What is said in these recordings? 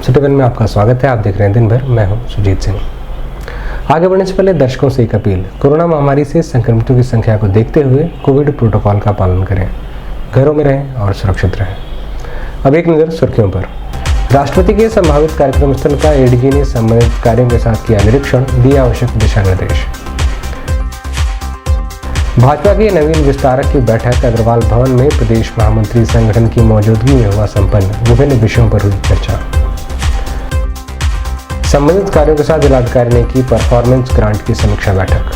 City one में आपका स्वागत है। आप देख रहे हैं दिन भर, मैं हूं सुजीत सिंह। आगे बढ़ने से पहले दर्शकों से एक अपील, कोरोना महामारी से संक्रमितों की संख्या को देखते हुए कोविड प्रोटोकॉल का पालन करें, घरों में रहें और सुरक्षित रहें। अब एक नज़र सुर्खियों पर। राष्ट्रपति के संभावित कार्यक्रम स्थल का एडीजी ने संबंधित कार्यों के साथ किया निरीक्षण, दिए आवश्यक दिशा निर्देश। भाजपा के नवीन विस्तारक की बैठक अग्रवाल भवन में प्रदेश महामंत्री संगठन की मौजूदगी में हुआ संपन्न, विभिन्न विषयों पर हुई चर्चा। संबंधित कार्यों के साथ जिलाधिकारी ने की परफॉर्मेंस ग्रांट की समीक्षा बैठक।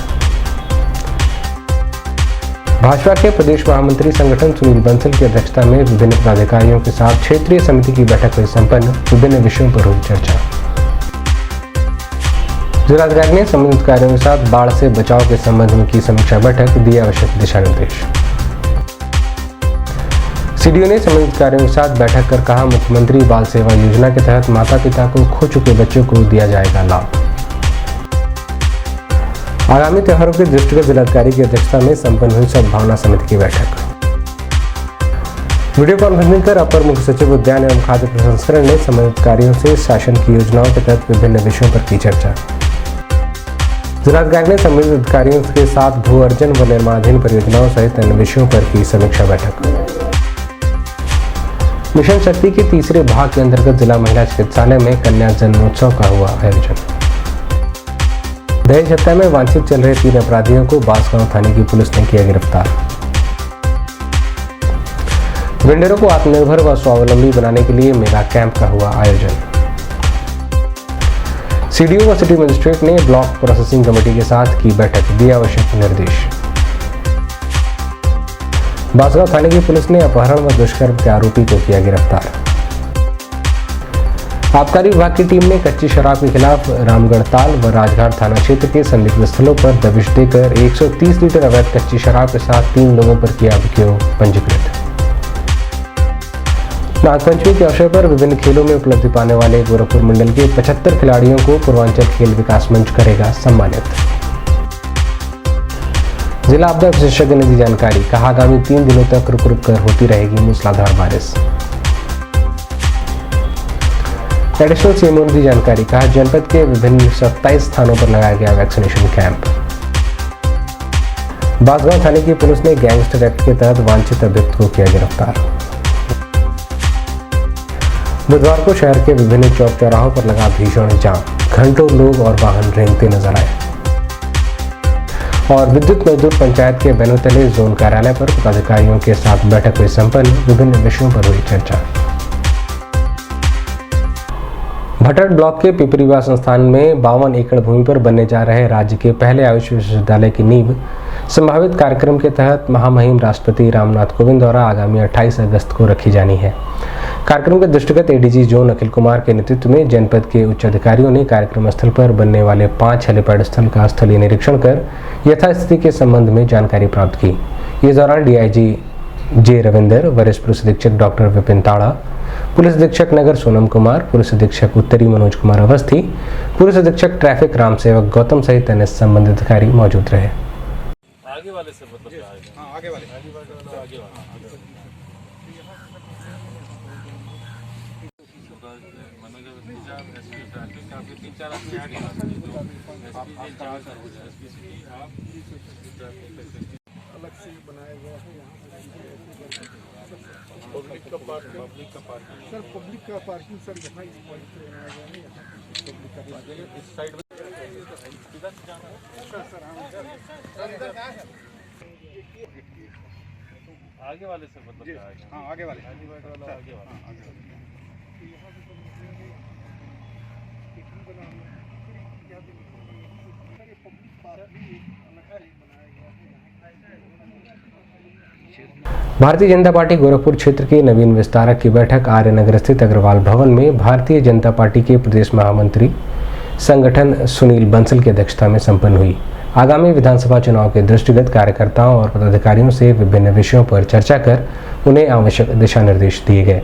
भाजपा के प्रदेश महामंत्री संगठन सुनील बंसल की अध्यक्षता में विभिन्न पदाधिकारियों के साथ क्षेत्रीय समिति की बैठक हुई संपन्न, विभिन्न विषयों पर हुई चर्चा। जिलाधिकारी ने संबंधित कार्यों के साथ बाढ़ से बचाव के संबंध में की समीक्षा बैठक, दिए आवश्यक दिशा निर्देश। सीडीओ ने संबंधित कार्यों के साथ बैठक कर कहा, मुख्यमंत्री बाल सेवा योजना के तहत माता पिता को खो चुके बच्चों को दिया जाएगा लाभ। आगामी त्योहारों के दृष्टिगत जिलाधिकारी की अध्यक्षता में संपन्न हुई सद्भावना समिति की बैठक। वीडियो कॉन्फ्रेंसिंग कर अपर मुख्य सचिव उद्यान एवं खाद्य प्रसंस्करण ने संबंधित कार्यों से शासन की योजनाओं के तहत विभिन्न विषयों पर की चर्चा। जिलाधिकारी ने संबंधित अधिकारियों के साथ भू अर्जन व निर्माणाधीन परियोजनाओं सहित अन्य विषयों पर की समीक्षा बैठक। मिशन शक्ति के तीसरे भाग के अंतर्गत जिला महिला चिकित्सालय में कन्या जन्मोत्सव का हुआ आयोजन। दहेज हत्या में वांछित चल रहे 3 अपराधियों को बांसगांव थाने की पुलिस ने किया गिरफ्तार। वेंडरों को आत्मनिर्भर व स्वावलंबी बनाने के लिए मेगा कैंप का हुआ आयोजन। सीडीओ व सिटी मजिस्ट्रेट ने ब्लॉक प्रोसेसिंग कमेटी के साथ की बैठक, दिए आवश्यक निर्देश। बांसगांव थाने की पुलिस ने अपहरण व दुष्कर्म के आरोपी को किया गिरफ्तार। आबकारी विभाग की टीम ने कच्ची शराब के खिलाफ रामगढ़ताल व राजघाट थाना क्षेत्र के संदिग्ध स्थलों पर दबिश देकर 130 लीटर अवैध कच्ची शराब के साथ 3 लोगों पर किया अभियोग पंजीकृत। नागपंचमी के अवसर पर विभिन्न खेलों में उपलब्धि पाने वाले गोरखपुर मंडल के 75 खिलाड़ियों को पूर्वांचल खेल विकास मंच करेगा सम्मानित। जिला आपदा विशेषज्ञ ने दी जानकारी, कहा आगामी 3 दिनों तक रुक रुक कर होती रहेगी मूसलाधार बारिश। एडिशनल सीएमओ ने दी जानकारी, कहा जनपद के विभिन्न 27 स्थानों पर लगाया गया वैक्सीनेशन कैंप। बांसगांव थाने की पुलिस ने गैंगस्टर एक्ट के तहत वांछित अभियुक्त को किया गिरफ्तार। बुधवार को शहर के विभिन्न चौक चौराहों पर लगा भीषण जाम, घंटों लोग और वाहन रेंगते नजर आए। और विद्युत मजदूर पंचायत के बैनर तले जोन कार्यालय पर पदाधिकारियों के साथ बैठक हुई संपन्न, विभिन्न विषयों पर हुई चर्चा। भटट ब्लॉक के पिपरीवा संस्थान में 52 एकड़ भूमि पर बनने जा रहे राज्य के पहले आयुष विश्वविद्यालय की नींव संभावित कार्यक्रम के तहत महामहिम राष्ट्रपति रामनाथ कोविंद द्वारा आगामी 28 अगस्त को रखी जानी है। कार्यक्रम के दृष्टिगत एडीजी जोन अखिल कुमार के नेतृत्व में जनपद के उच्च अधिकारियों ने कार्यक्रम स्थल पर बनने वाले 5 हेलीपैड स्थल का स्थलीय निरीक्षण कर यथास्थिति के संबंध में जानकारी प्राप्त की। इस दौरान डीआईजी जे रविंदर, वरिष्ठ पुलिस अधीक्षक डॉक्टर विपिन ताड़ा, पुलिस अधीक्षक नगर सोनम कुमार, पुलिस अधीक्षक उत्तरी मनोज कुमार अवस्थी, पुलिस अधीक्षक ट्रैफिक राम सेवक गौतम सहित अन्य संबंधित अधिकारी मौजूद रहे। आगे वाले से मतलब हाँ, आगे वाले अलग से बनाया गया है। पब्लिक का पार्किंग सर, पब्लिक का पार्किंग सर यहाँ इस पॉइंट पे बनाया गया है। पब्लिक का पार्किंग इस साइड में आगे वाले से मतलब हाँ, आगे वाले भारतीय जनता पार्टी गोरखपुर क्षेत्र के नवीन विस्तारक की बैठक आर्यनगर स्थित अग्रवाल भवन में भारतीय जनता पार्टी के प्रदेश महामंत्री संगठन सुनील बंसल की अध्यक्षता में संपन्न हुई। आगामी विधानसभा चुनाव के दृष्टिगत कार्यकर्ताओं और पदाधिकारियों से विभिन्न विषयों पर चर्चा कर उन्हें आवश्यक दिशा निर्देश दिए गए।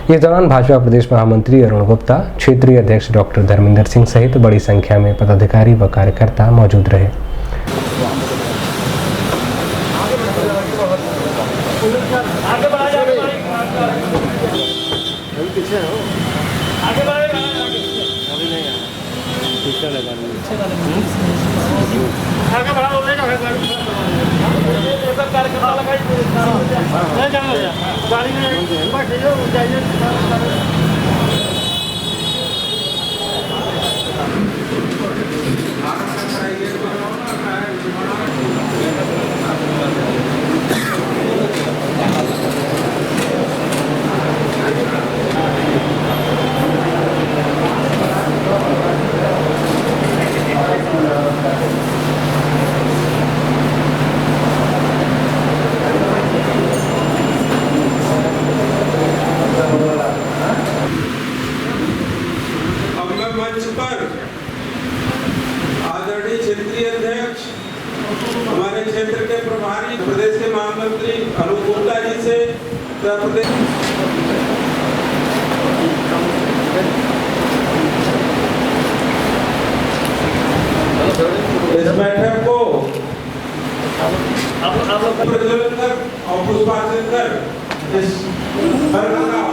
इस दौरान भाजपा प्रदेश महामंत्री अरुण गुप्ता, क्षेत्रीय अध्यक्ष डॉक्टर धर्मेंद्र सिंह सहित बड़ी संख्या में पदाधिकारी व कार्यकर्ता मौजूद रहे। आगे बढ़ा अब मैं मंच पर आदरणीय क्षेत्रीय अध्यक्ष हमारे क्षेत्र के प्रभारी प्रदेश के महामंत्री अनूप गुप्ता जी से इस बैठक को प्रज्वलित कर और पुष्पार्चन कर इस वर्ग का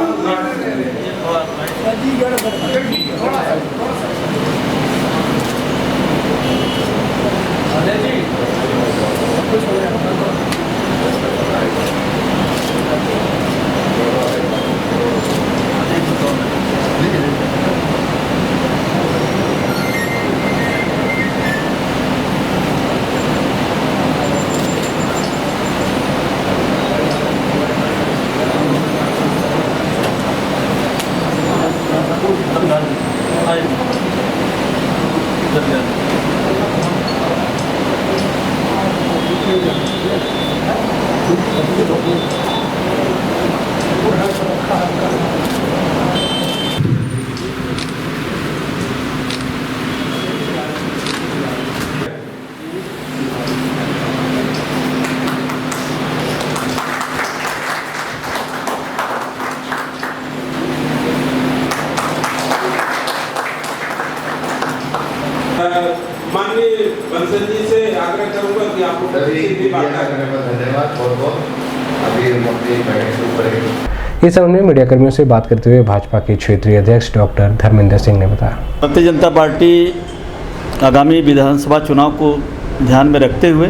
माननीय बंसल जी से आग्रह करूंगा कि आपको धन्यवाद बहुत बहुत। अभी हम अपनी बैठक शुरू करेंगे। इस संबंध में मीडिया कर्मियों से बात करते हुए भाजपा के क्षेत्रीय अध्यक्ष डॉक्टर धर्मेंद्र सिंह ने बताया, भारतीय जनता पार्टी आगामी विधानसभा चुनाव को ध्यान में रखते हुए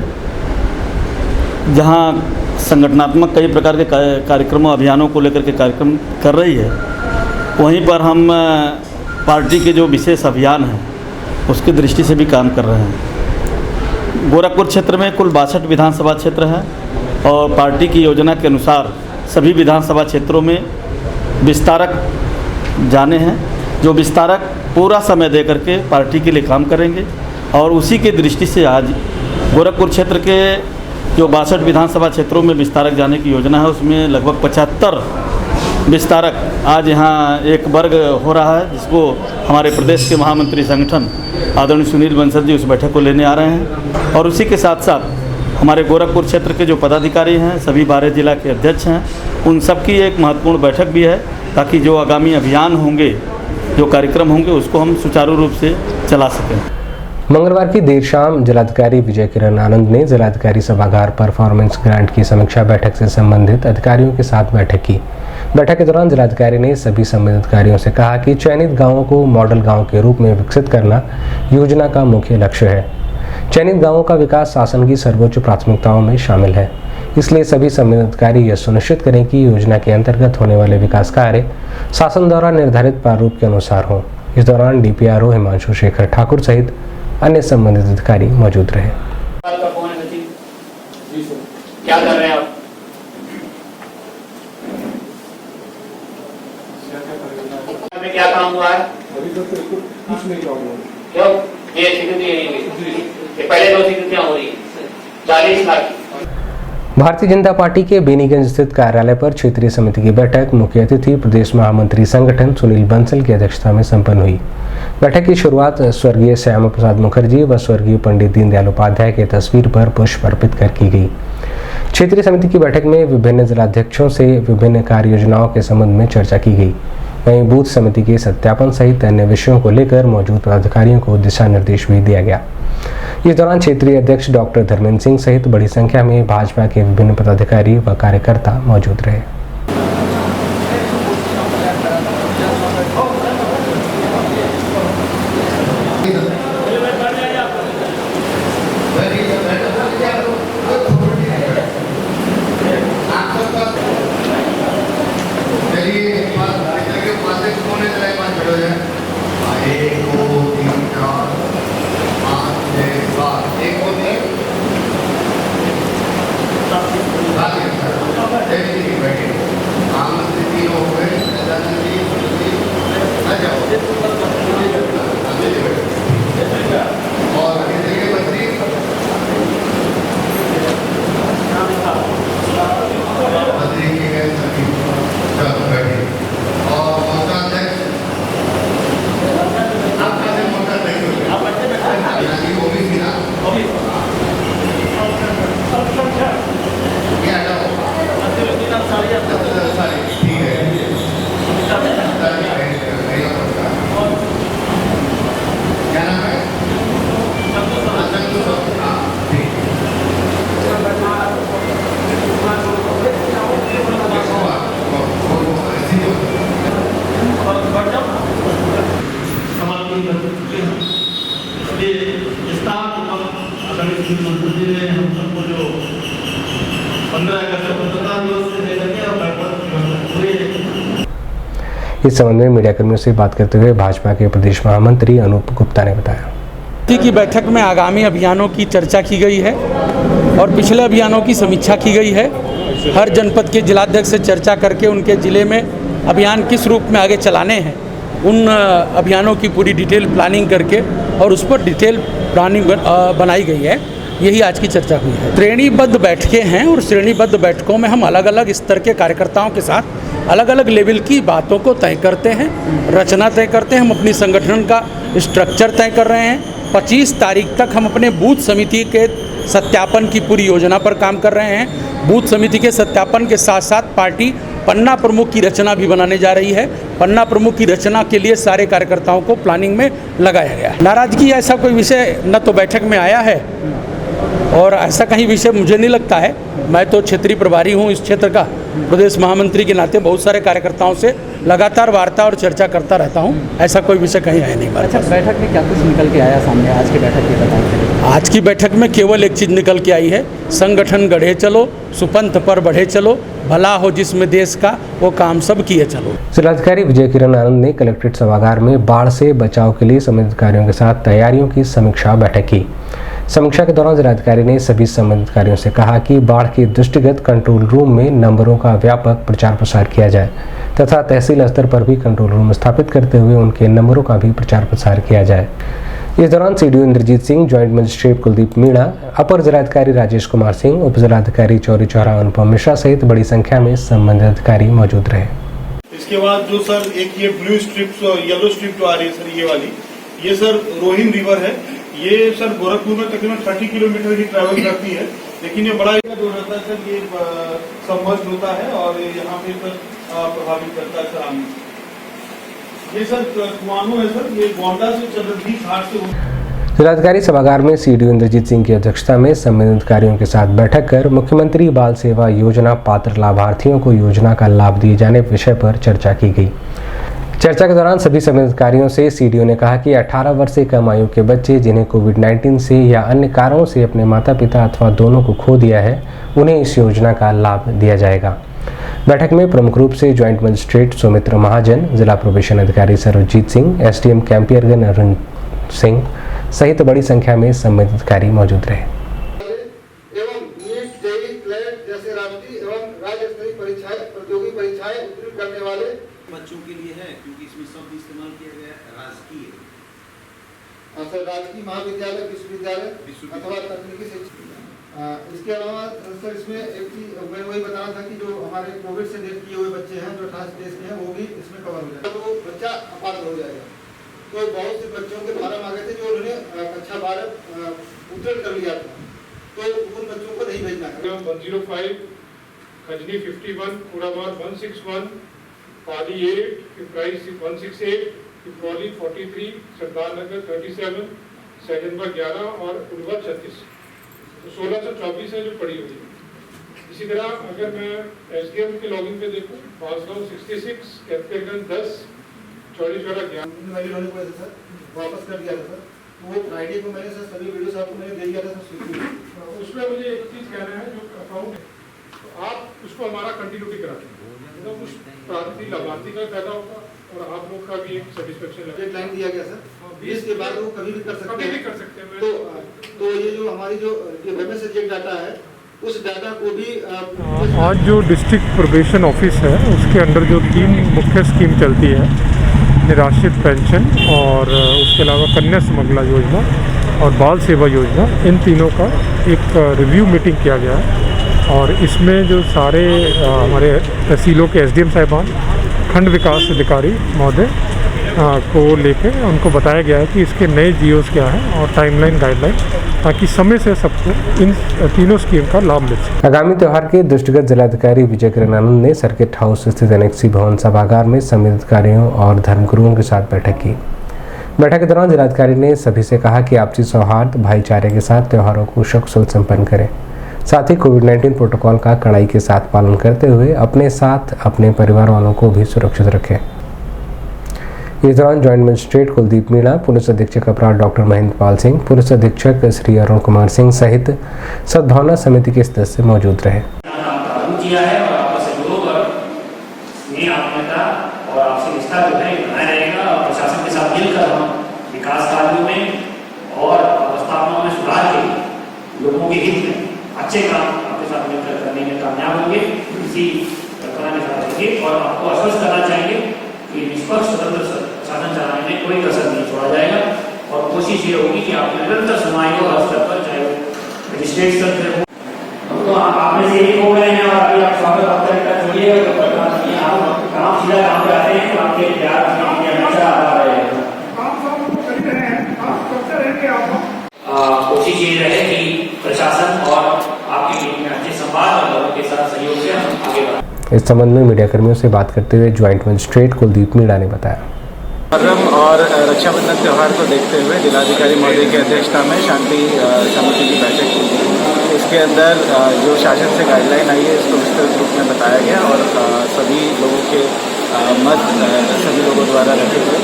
जहां संगठनात्मक कई प्रकार के कार्यक्रमों अभियानों को लेकर के कार्यक्रम कर रही है, वहीं पर हम पार्टी के जो विशेष अभियान हैं उसकी दृष्टि से भी काम कर रहे हैं। गोरखपुर क्षेत्र में कुल 62 विधानसभा क्षेत्र हैं और पार्टी की योजना के अनुसार सभी विधानसभा क्षेत्रों में विस्तारक जाने हैं, जो विस्तारक पूरा समय दे करके पार्टी के लिए काम करेंगे। और उसी की दृष्टि से आज गोरखपुर क्षेत्र के जो 62 विधानसभा क्षेत्रों में विस्तारक जाने की योजना है, उसमें लगभग 75 विस्तारक आज यहाँ एक वर्ग हो रहा है, जिसको हमारे प्रदेश के महामंत्री संगठन आदरणीय सुनील बंसल जी उस बैठक को लेने आ रहे हैं। और उसी के साथ साथ हमारे गोरखपुर क्षेत्र के जो पदाधिकारी हैं, सभी 12 जिला के अध्यक्ष हैं, उन सब की एक महत्वपूर्ण बैठक भी है, ताकि जो आगामी अभियान होंगे, जो कार्यक्रम होंगे, उसको हम सुचारू रूप से चला सकें। मंगलवार की देर शाम जिलाधिकारी विजय किरण आनंद ने जिलाधिकारी सभागार परफॉर्मेंस ग्रांट की समीक्षा बैठक से संबंधित अधिकारियों के साथ बैठक की। बैठक के दौरान जिलाधिकारी ने सभी संबंधित अधिकारियों से कहा कि चयनित गांवों को मॉडल गांव के रूप में विकसित करना योजना का मुख्य लक्ष्य है। चयनित गांवों का विकास शासन की सर्वोच्च प्राथमिकताओं में शामिल है, इसलिए सभी संबंधित अधिकारी यह सुनिश्चित करें कि योजना के अंतर्गत होने वाले विकास कार्य शासन द्वारा निर्धारित प्रारूप के अनुसार हों। इस दौरान डीपीआरओ हिमांशु शेखर ठाकुर सहित अन्य संबंधित अधिकारी मौजूद रहे। क्या कर रहे हैं आप? में क्या काम हुआ है? अभी तक तो कुछ नहीं काम हुआ। क्यों? ये स्वीकृति नहीं हुई। ये पहले 2 स्वीकृतियां हो रही है 40 लाख की। भारतीय जनता पार्टी के बेनीगंज स्थित कार्यालय पर क्षेत्रीय समिति की बैठक मुख्य अतिथि प्रदेश महामंत्री संगठन सुनील बंसल की अध्यक्षता में संपन्न हुई। बैठक की शुरुआत स्वर्गीय श्यामा प्रसाद मुखर्जी व स्वर्गीय पंडित दीनदयाल उपाध्याय के तस्वीर पर पुष्प अर्पित कर की गई। क्षेत्रीय समिति की बैठक में विभिन्न जिलाध्यक्षों से विभिन्न कार्य योजनाओं के संबंध में चर्चा की गई। वहीं बूथ समिति के सत्यापन सहित अन्य विषयों को लेकर मौजूद पदाधिकारियों को दिशा निर्देश भी दिया गया। इस दौरान क्षेत्रीय अध्यक्ष डॉक्टर धर्मेंद्र सिंह सहित बड़ी संख्या में भाजपा के विभिन्न पदाधिकारी व कार्यकर्ता मौजूद रहे। इस संबंध में मीडियाकर्मियों से बात करते हुए भाजपा के प्रदेश महामंत्री अनूप गुप्ता ने बताया की बैठक में आगामी अभियानों की चर्चा की गई है और पिछले अभियानों की समीक्षा की गई है। हर जनपद के जिलाध्यक्ष से चर्चा करके उनके ज़िले में अभियान किस रूप में आगे चलाने हैं, उन अभियानों की पूरी डिटेल प्लानिंग करके और उस पर डिटेल प्लानिंग बनाई गई है। यही आज की चर्चा हुई है। श्रेणीबद्ध बैठकें हैं और श्रेणीबद्ध बैठकों में हम अलग अलग स्तर के कार्यकर्ताओं के साथ अलग अलग लेवल की बातों को तय करते हैं, रचना तय करते हैं। हम अपनी संगठन का स्ट्रक्चर तय कर रहे हैं। 25 तारीख तक हम अपने बूथ समिति के सत्यापन की पूरी योजना पर काम कर रहे हैं। बूथ समिति के सत्यापन के साथ साथ पार्टी पन्ना प्रमुख की रचना भी बनाने जा रही है। पन्ना प्रमुख की रचना के लिए सारे कार्यकर्ताओं को प्लानिंग में लगाया गया है। नाराजगी ऐसा कोई विषय न तो बैठक में आया है और ऐसा कहीं विषय मुझे नहीं लगता है। मैं तो क्षेत्रीय प्रभारी हूँ इस क्षेत्र का, प्रदेश महामंत्री के नाते बहुत सारे कार्यकर्ताओं से लगातार वार्ता और चर्चा करता रहता हूँ। ऐसा कोई विषय कहीं है नहीं। अच्छा, बैठक में क्या कुछ निकल के आया सामने आज की बैठक के बताएं? आज की बैठक में केवल एक चीज़ निकल के आई है, संगठन गढ़े चलो, सुपंथ पर बढ़े चलो, भला हो जिसमें देश का वो काम सब किए चलो। जिलाधिकारी विजय किरण आनंद ने कलेक्ट्रेट सभागार में बाढ़ से बचाव के लिए संबंधित अधिकारियों के साथ तैयारियों की समीक्षा बैठक की। समीक्षा के दौरान जिलाधिकारी ने सभी संबंधित अधिकारियों से कहा कि बाढ़ के दृष्टिगत कंट्रोल रूम में नंबरों का व्यापक प्रचार प्रसार किया जाए तथा तहसील स्तर पर भी कंट्रोल रूम स्थापित करते हुए उनके नंबरों का भी प्रचार प्रसार किया जाए। इस दौरान CDO Indrajit Singh, joint magistrate Kuldeep Meena, अपर जिलाधिकारी राजेश कुमार सिंह, उप जिलाधिकारी चौरी चौरा अनुपम मिश्रा सहित बड़ी संख्या में संबंधित अधिकारी मौजूद रहे। इसके बाद जो सर एक ये ब्लू स्ट्रिप्स और येलो स्ट्रिप जो आ रही है सर, ये वाली, ये सर रोहिन रिवर है। ये सर गोरखपुर में तकरीबन 30 किलोमीटर की ट्रैवल करती है, लेकिन ये बड़ा जो रहता है सर, ये सबमर्ज होता है और यहाँ पे सर प्रभावित करता है सर आने। ये सर कुआनो है सर, ये गोंडा से चंद्रधीर घाट से। जिलाधिकारी सभागार में सीडीओ इंद्रजीत सिंह की अध्यक्षता में संबंधित अधिकारियों के साथ बैठक कर मुख्यमंत्री बाल सेवा योजना पात्र लाभार्थियों को योजना का लाभ दिए जाने विषय पर चर्चा की गई। चर्चा के दौरान सभी संबंधित अधिकारियों से सीडीओ ने कहा कि 18 वर्ष से कम आयु के बच्चे जिन्हें कोविड-19 से या अन्य कारणों से अपने माता पिता अथवा दोनों को खो दिया है, उन्हें इस योजना का लाभ दिया जाएगा। बैठक में प्रमुख रूप से ज्वाइंट मजिस्ट्रेट सुमित्र महाजन, जिला प्रोबेशन अधिकारी सर्वजीत सिंह, एसडीएम कैंपियरगंज अरुण सिंह सहित बड़ी संख्या में संबंधित अधिकारी मौजूद रहे। एवं नीट, जेईई, क्लैट जैसे राष्ट्रीय एवं राज्य स्तरीय परीक्षाएं, प्रतियोगी परीक्षाएं उत्तीर्ण करने वाले बच्चों के लिए है, क्योंकि इसमें शब्द इस्तेमाल किया गया है राजकीय। सर राजकीय महाविद्यालय, विश्वविद्यालय अथवा तकनीकी शिक्षा। इसके अलावा सर इसमें एक चीज मैं वही बताना था कि जो हमारे कोविड से डेथ किए हुए बच्चे हैं, जो 18 देश के हैं, वो भी इसमें कवर हो जाएगा। तो वो बच्चा अपात्र हो जाएगा। तो बहुत से बच्चों के फार्म आ गए थे जो उन्होंने कक्षा 12 उत्तीर्ण कर लिया था, तो उन बच्चों को नहीं भेजना है। 105, खजनी 51, कुराबाद 161, पाली 8, पिपराइच 168, पिपरौली 43, सरदारनगर 37, सैजनपुर 11 और उड़वा 36। तो 1624 है जो पड़ी हुई है। इसी तरह अगर मैं एसडीएम के लॉगिन पे देखूं, बांसगांव 66, कैंपियरगंज 10, चौरी चौरा 11 सर वापस कर दिया था सर। वो फ्राइडे को मैंने सर सभी वीडियोस आपको मैंने दे दिया था सर। उसमें मुझे एक चीज़ कहना है, जो अकाउंट है तो आप उसको हमारा कंटिन्यूटी कराते हैं, मतलब उस प्रार्थी लाभार्थी का पैदा होगा और आप लोग का भी एक सेटिस्फेक्शन है। डेडलाइन दिया गया सर, 20 के बाद वो कभी भी कर सकते हैं, कभी भी कर सकते हैं। तो ये जो हमारी जो वेबसाइट से चेक डाटा है, उस डाटा को भी आज जो डिस्ट्रिक्ट प्रोबेशन ऑफिस है उसके अंडर जो 3 मुख्य स्कीम चलती है, निराश्रित पेंशन और उसके अलावा कन्या सुमंगला योजना और बाल सेवा योजना, इन तीनों का एक रिव्यू मीटिंग किया गया है। और इसमें जो सारे हमारे तहसीलों के एसडीएम साहिबान, खंड विकास अधिकारी महोदय को लेके उनको बताया गया है कि इसके नए जीओस क्या हैं और टाइमलाइन गाइडलाइन, ताकि समय से सबको इन तीनों स्कीम का लाभ मिल सके। आगामी त्यौहार के दृष्टिगत जिलाधिकारी विजय किरण आनंद ने सर्किट हाउस स्थित एनेक्सी भवन सभागार में संबंधित अधिकारियों और धर्मगुरुओं के साथ बैठक की। बैठक के दौरान जिलाधिकारी ने सभी से कहा कि आपसी सौहार्द, भाईचारे के साथ त्योहारों को सकुशल संपन्न करें। साथ ही कोविड-19 प्रोटोकॉल का कड़ाई के साथ पालन करते हुए अपने साथ अपने परिवार वालों को भी सुरक्षित रखें। इस दौरान joint magistrate Kuldeep Meena, police अधीक्षक अपराध डॉक्टर महेंद्र पाल सिंह, पुलिस अधीक्षक श्री अरुण कुमार सिंह सहित सद्भावना समिति के सदस्य मौजूद रहे। और आपसी रिश्ता जो है बनाए रहेगा और प्रशासन के साथ मिलकर हम विकास कार्यों में और अवस्थापनाओं में सुधार के लिए लोगों के हित में अच्छे काम आपके साथ मिलकर करने में कामयाब होंगे। इसी कल्पना के साथ रहेंगे और आपको आश्वस्त करना चाहेंगे कि निष्पक्ष स्वतंत्र शासन चलाने में कोई कसर नहीं छोड़ा जाएगा और कोशिश ये होगी कि आप निरंतर सुनवाई हो हर स्तर पर, चाहे वो मजिस्ट्रेट स्तर पर हो। तो आप में से एक हो गए हैं और अभी आप स्वागत आपका छोड़िएगा तो काम सीधा काम पे आते हैं। आपके प्यार हमेशा आता रहेगा। कोशिश ये रहे कि प्रशासन और आपकी टीम में अच्छे संवाद और लोगों के साथ सहयोग से हम आगे बढ़ें। इस संबंध में मीडिया कर्मियों से बात करते हुए ज्वाइंट मजिस्ट्रेट कुलदीप मीणा ने बताया, मुहर्रम और रक्षाबंधन त्यौहार को देखते हुए जिलाधिकारी महोदय की अध्यक्षता में शांति समिति की बैठक हुई। इसके अंदर जो शासन से गाइडलाइन आई है इसको विस्तृत रूप में बताया गया और सभी लोगों के मत सभी लोगों द्वारा रखे गए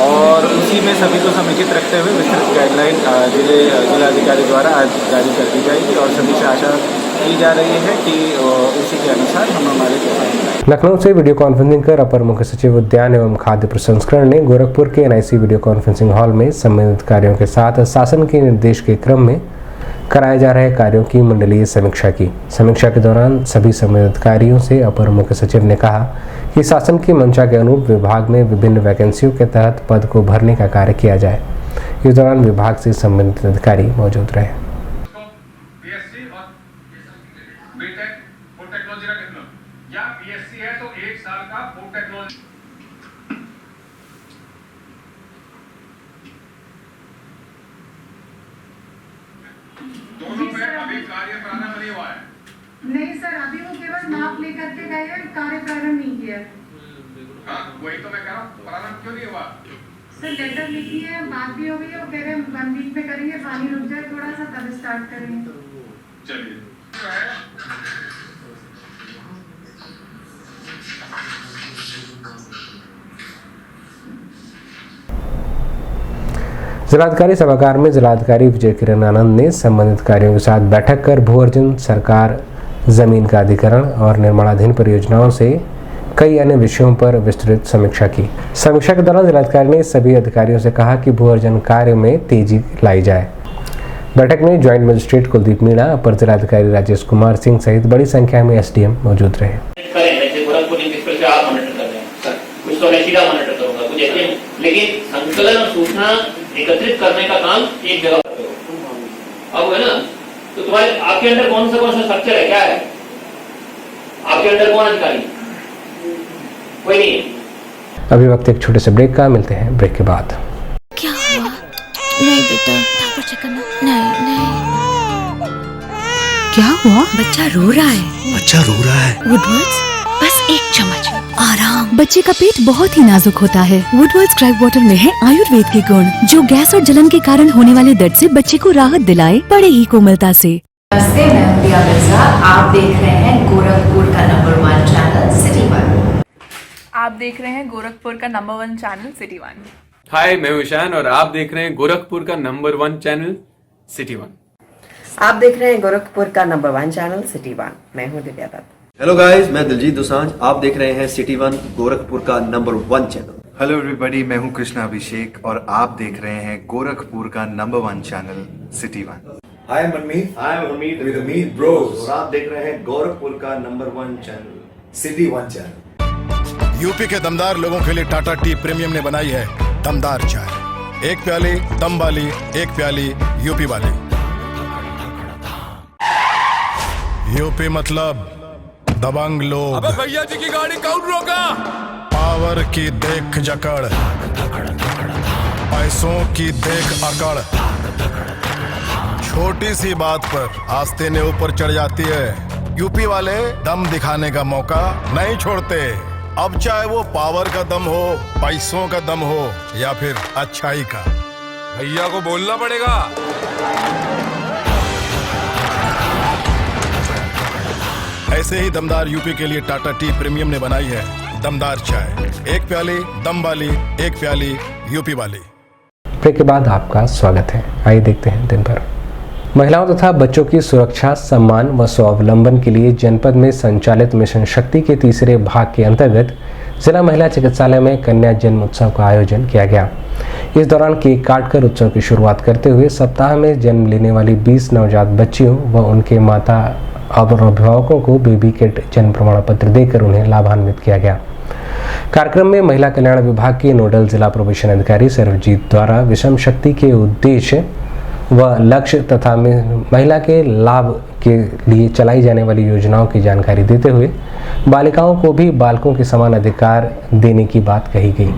और उसी में सभी को समेकित रखते हुए विस्तृत गाइडलाइन जिलाधिकारी द्वारा आज जारी कर दी जाएगी और सभी से आशा की जा रही है कि उसी के अनुसार हम हमारे लखनऊ से वीडियो कॉन्फ्रेंसिंग कर अपर मुख्य सचिव उद्यान एवं खाद्य प्रसंस्करण ने गोरखपुर के NIC वीडियो कॉन्फ्रेंसिंग हॉल में संबंधित कार्यों के साथ शासन के निर्देश के क्रम में कराए जा रहे कार्यों की मंडलीय समीक्षा की। समीक्षा के दौरान सभी संबंधित कार्यों से अपर मुख्य सचिव ने कहा कि शासन की मंशा के अनुरूप विभाग में विभिन्न वैकेंसियों के तहत पद को भरने का कार्य किया जाए। इस दौरान विभाग से संबंधित अधिकारी मौजूद रहे। नहीं सर, अभी वो केवल नाप लेकर के गए हैं, कार्य प्रारंभ नहीं किया। हाँ, वही तो मैं कह रहा हूँ, प्रारंभ क्यों नहीं हुआ? सर लेटर लिखी है, बात भी हो गई है, वो कह रहे हैं 1 वीक में करेंगे, पानी रुक जाए थोड़ा सा तब स्टार्ट करेंगे। चलिए जिलाधिकारी सभागार में जिलाधिकारी विजय किरण आनंद ने संबंधित कार्यों के साथ बैठक कर भू अर्जन, सरकार, जमीन का अधिग्रहण और निर्माणाधीन परियोजनाओं से कई अन्य विषयों पर विस्तृत समीक्षा की। समीक्षा के दौरान जिलाधिकारी ने सभी अधिकारियों से कहा कि भू अर्जन कार्य में तेजी लाई जाए। बैठक में ज्वाइंट मजिस्ट्रेट कुलदीप मीणा, अपर जिलाधिकारी राजेश कुमार सिंह सहित बड़ी संख्या में SDM मौजूद रहे। लेकिन संकलन और सूचना एकत्रित करने का काम एक जगह अब है ना, तो तुम्हारे आपके अंदर कौन सा स्ट्रक्चर है, क्या है आपके अंदर, कौन अधिकारी? कोई नहीं है। अभी वक्त एक छोटे से ब्रेक का, मिलते हैं ब्रेक के बाद। क्या हुआ? नहीं बेटा, ठाकुर चेक करना। नहीं। क्या हुआ? बच्चा रो रहा है। बच्चा रो रहा है। वुडवर्ड्स बस 1 चम्मच आराम। बच्चे का पेट बहुत ही नाजुक होता है। वुडवर्ड्स क्राइब वाटर में है आयुर्वेद के गुण जो गैस और जलन के कारण होने वाले दर्द से बच्चे को राहत दिलाए बड़े ही कोमलता से। नमस्ते, मैं प्रिया मिर्जा। आप देख रहे हैं गोरखपुर का नंबर 1 चैनल सिटी 1। आप देख रहे हैं गोरखपुर का नंबर 1 चैनल सिटी 1। हाय, मैं ईशान और आप देख रहे हैं गोरखपुर का नंबर 1 चैनल सिटी 1। आप देख रहे हैं गोरखपुर का नंबर 1 चैनल सिटी 1। मैं हूं दिव्या दत्त। हेलो गाइस, मैं दिलजीत दोसांझ। आप देख रहे हैं सिटी 1 गोरखपुर का नंबर 1 चैनल। हेलो एवरीबॉडी, मैं हूं कृष्णा अभिषेक और आप देख रहे हैं गोरखपुर का number 1 channel city 1। Hi Manmeet, with Amit Bros और आप देख रहे हैं गोरखपुर का number 1 channel city 1 channel. UP के दमदार लोगों के लिए टाटा टी प्रीमियम ने बनाई है दमदार चाय। 1 प्याली दम वाली, 1 प्याली यूपी वाली। यूपी मतलब दबंग लोग। अबे भैया जी की गाड़ी कौन रोका? पावर की देख जकड़, पैसों की देख अकड़, छोटी सी बात पर आस्तीनें ऊपर चढ़ जाती है। यूपी वाले दम दिखाने का मौका नहीं छोड़ते। अब चाहे वो पावर का दम हो, पैसों का दम हो या फिर अच्छाई का। भैया को बोलना पड़ेगा। ऐसे ही दमदार यूपी के लिए टाटा टी प्रीमियम ने बनाई है दमदार चाय। 1 प्याली दम वाली, 1 प्याली यूपी वाली। ब्रेक के बाद आपका स्वागत है। आइए देखते हैं दिन भर। महिलाओं तथा बच्चों की सुरक्षा, सम्मान व स्वावलंबन के लिए जनपद में संचालित मिशन शक्ति के तीसरे भाग के अंतर्गत जिला महिला चिकित्सालय में कन्या जन्म उत्सव का आयोजन किया गया। इस दौरान केक काटकर उत्सव की शुरुआत करते हुए सप्ताह में जन्म लेने वाली 20 नवजात बच्चियों व उनके माता और अभिभावकों को बेबी किट जन्म प्रमाण पत्र देकर उन्हें लाभान्वित किया गया। कार्यक्रम में महिला कल्याण विभाग के नोडल जिला प्रोबेशन अधिकारी सर्वजीत द्वारा विषम शक्ति के उद्देश्य व लक्ष्य तथा महिला के लाभ के लिए चलाई जाने वाली योजनाओं की जानकारी देते हुए बालिकाओं को भी बालकों के समान अधिकार देने की बात कही गई।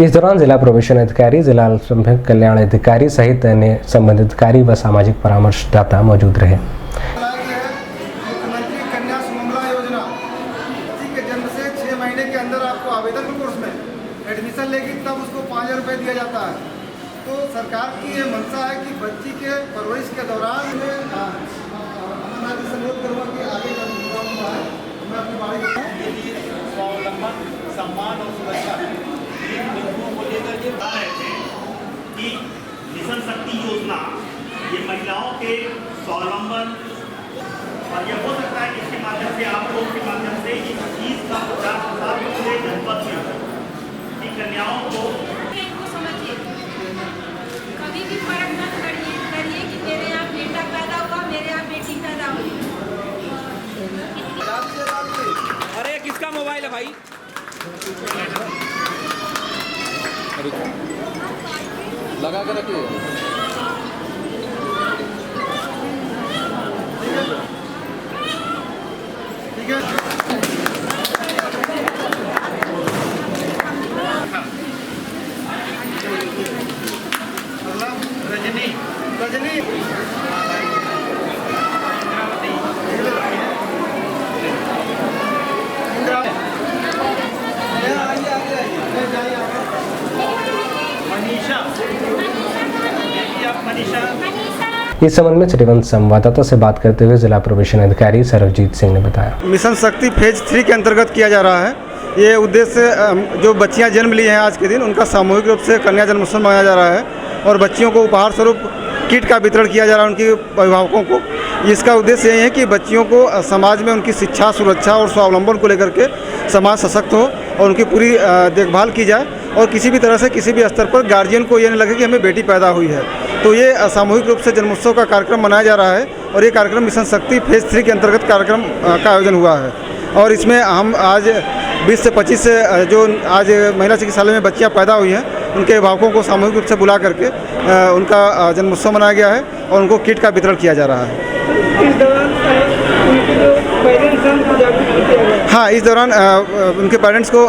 इस दौरान जिला प्रोबेशन अधिकारी, जिला अल्पसंख्यक कल्याण अधिकारी सहित अन्य संबंधित अधिकारी व सामाजिक परामर्शदाता मौजूद रहे। मुख्यमंत्री कन्या सुमंगला योजना, बच्ची के जन्म से 6 महीने के अंदर आपको आवेदन कोर्स में एडमिशन लेगी तब उसको 5000 रुपये दिया जाता है। तो सरकार की ये मंशा है कि बच्ची के परवरिश के दौरान अनुरोध करूँगा कि आगे का हुआ है मैं अपनी बारी स्वावलंबन, सम्मान और सुरक्षा इन बिंदुओं को लेकर ये बता रहे थे कि मिशन शक्ति योजना ये महिलाओं के स्वावलंबन और ये हो सकता है कि इसके माध्यम से आप लोगों के माध्यम से इस चीज का प्रचार प्रसार पूरे जनपद में हो कि कन्याओं को कभी भी फर्क मत करिए कि मेरे यहाँ बेटा पैदा हुआ, मेरे यहाँ बेटी पैदा हुई। अरे किसका मोबाइल है भाई? लगा के रखिए। ठीक है। रजनी इस संबंध में सिटी-1 संवाददाता से बात करते हुए जिला प्रोबेशन अधिकारी सर्वजीत सिंह ने बताया, मिशन शक्ति फेज 3 के अंतर्गत किया जा रहा है। ये उद्देश्य जो बच्चियां जन्म ली हैं आज के दिन उनका सामूहिक रूप से कन्या जन्मोत्सव मनाया जा रहा है और बच्चियों को उपहार स्वरूप किट का वितरण किया जा रहा है उनके अभिभावकों को। इसका उद्देश्य यही है कि बच्चियों को समाज में उनकी शिक्षा, सुरक्षा और स्वावलंबन को लेकर के समाज सशक्त हो और उनकी पूरी देखभाल की जाए और किसी भी तरह से किसी भी स्तर पर गार्जियन को ये नहीं लगे कि हमें बेटी पैदा हुई है। तो ये सामूहिक रूप से जन्मोत्सव का कार्यक्रम मनाया जा रहा है और ये कार्यक्रम मिशन शक्ति फेज 3 के अंतर्गत कार्यक्रम का आयोजन हुआ है और इसमें हम आज 20 से 25 से जो आज महिला चिकित्सालय में बच्चियां पैदा हुई हैं उनके अभिभावकों को सामूहिक रूप से बुला करके उनका जन्मोत्सव मनाया गया है और उनको किट का वितरण किया जा रहा है। इस दौरान उनके जो पेरेंट्स हैं उनको जागरूक किया गया। हाँ, इस दौरान उनके पेरेंट्स को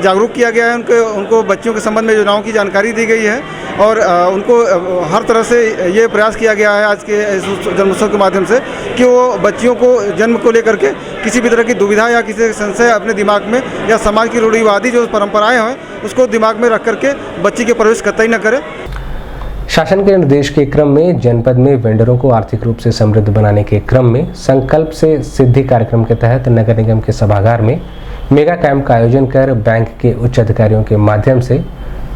जागरूक किया गया है। उनको बच्चियों के संबंध में योजनाओं की जानकारी दी गई है और उनको हर तरह से ये प्रयास किया गया है आज के जन्मोत्सव के माध्यम से कि वो बच्चियों को जन्म को लेकर के किसी भी तरह की दुविधा या किसी संशय अपने दिमाग में या समाज की रूढ़िवादी जो परंपराएं हैं उसको दिमाग में रख करके बच्ची के प्रवेश कतई न करें। शासन के निर्देश के क्रम में जनपद में वेंडरों को आर्थिक रूप से समृद्ध बनाने के क्रम में संकल्प से सिद्धि कार्यक्रम के तहत नगर निगम के सभागार में मेगा कैंप का आयोजन कर बैंक के उच्च अधिकारियों के माध्यम से